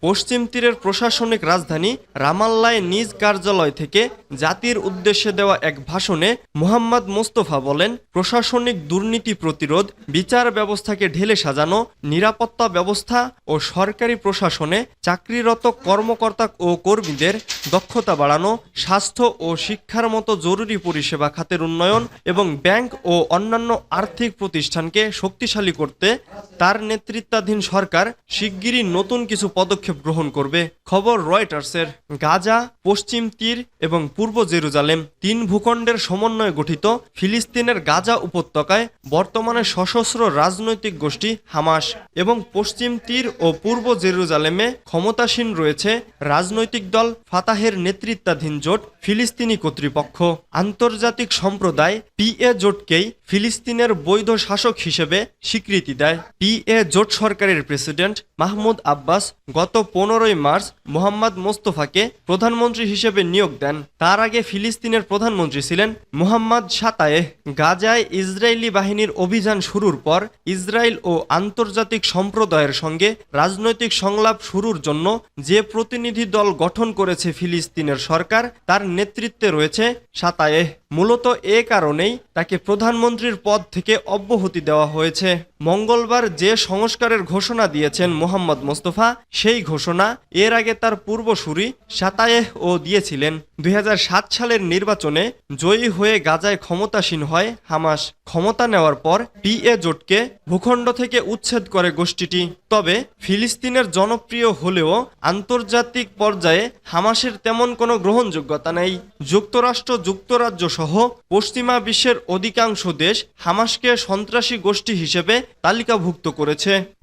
পশ্চিম তীরের প্রশাসনিক রাজধানী রামাল্লায় নিজ কার্যালয় থেকে জাতির উদ্দেশ্যে দেওয়া এক ভাষণে মোহাম্মদ মোস্তফা বলেন, প্রশাসনিক দুর্নীতি প্রতিরোধ, বিচার ব্যবস্থাকে ঢেলে সাজানো, নিরাপত্তা ব্যবস্থা ও সরকারি প্রশাসনে চাকরিরত কর্মকর্তা ও কর্মীদের দক্ষতা বাড়ানো, স্বাস্থ্য ও শিক্ষার মতো জরুরি পরিষেবা খাতের উন্নয়ন এবং ব্যাংক ও অন্যান্য আর্থিক প্রতিষ্ঠানকে শক্তিশালী করতে তার নেতৃত্বাধীন সরকার শিগগিরই নতুন কিছু পদক্ষেপ গ্রহণ করবে। খবর রয়টার্সের। গাজা, পশ্চিম তীর এবং পূর্ব জেরুজালেম তিন ভূখণ্ডের সমন্বয়ে গঠিত ফিলিস্তিনের গাজা উপত্যকায় বর্তমানে সশস্ত্র রাজনৈতিক গোষ্ঠী হামাস এবং পশ্চিম তীর ও পূর্ব জেরুজালেমে ক্ষমতাসীন রয়েছে রাজনৈতিক দল ফাতাহের নেতৃত্বাধীন জোট ফিলিস্তিনি কর্তৃপক্ষ। আন্তর্জাতিক সম্প্রদায় পিএ জোটকেই ফিলিস্তিনের বৈধ শাসক হিসেবে স্বীকৃতি দেয়। পিএ জোট সরকারের প্রেসিডেন্ট মাহমুদ আব্বাস গত 15ই মার্চ মোহাম্মদ মোস্তফাকে প্রধানমন্ত্রী হিসেবে নিয়োগ দেন। তার আগে ফিলিস্তিনের প্রধানমন্ত্রী ছিলেন মোহাম্মদ শাতায়েহ। গাজায় ইসরায়েলি বাহিনীর অভিযান শুরুর পর ইসরায়েল ও আন্তর্জাতিক সম্প্রদায়ের সঙ্গে রাজনৈতিক সংলাপ শুরুর জন্য যে প্রতিনিধি দল গঠন করেছে ফিলিস্তিনের সরকার, তার নেতৃত্বে রয়েছে শাতায়েহ। মূলত এ কারণেই তাকে প্রধানমন্ত্রীর পদ থেকে অব্যাহতি দেওয়া হয়েছে। মঙ্গলবার যে সংস্কারের ঘোষণা দিয়েছেন মোহাম্মদ মোস্তফা, সেই ঘোষণা এর আগে তার পূর্বসূরি শাতায়েহ ও দিয়েছিলেন। 2007 সালের নির্বাচনে জয়ী হয়ে গাজায় ক্ষমতাসীন হয় হামাস। ক্ষমতা নেওয়ার পর পিএ জোটকে ভূখণ্ড থেকে উচ্ছেদ করে গোষ্ঠীটি। তবে ফিলিস্তিনের জনপ্রিয় হলেও আন্তর্জাতিক পর্যায়ে হামাসের তেমন কোনো গ্রহণযোগ্যতা নেই। যুক্তরাষ্ট্র, যুক্তরাজ্য সহ পশ্চিমা বিশ্বের অধিকাংশ দেশ হামাসকে সন্ত্রাসী গোষ্ঠী হিসেবে তালিকাভুক্ত করেছে।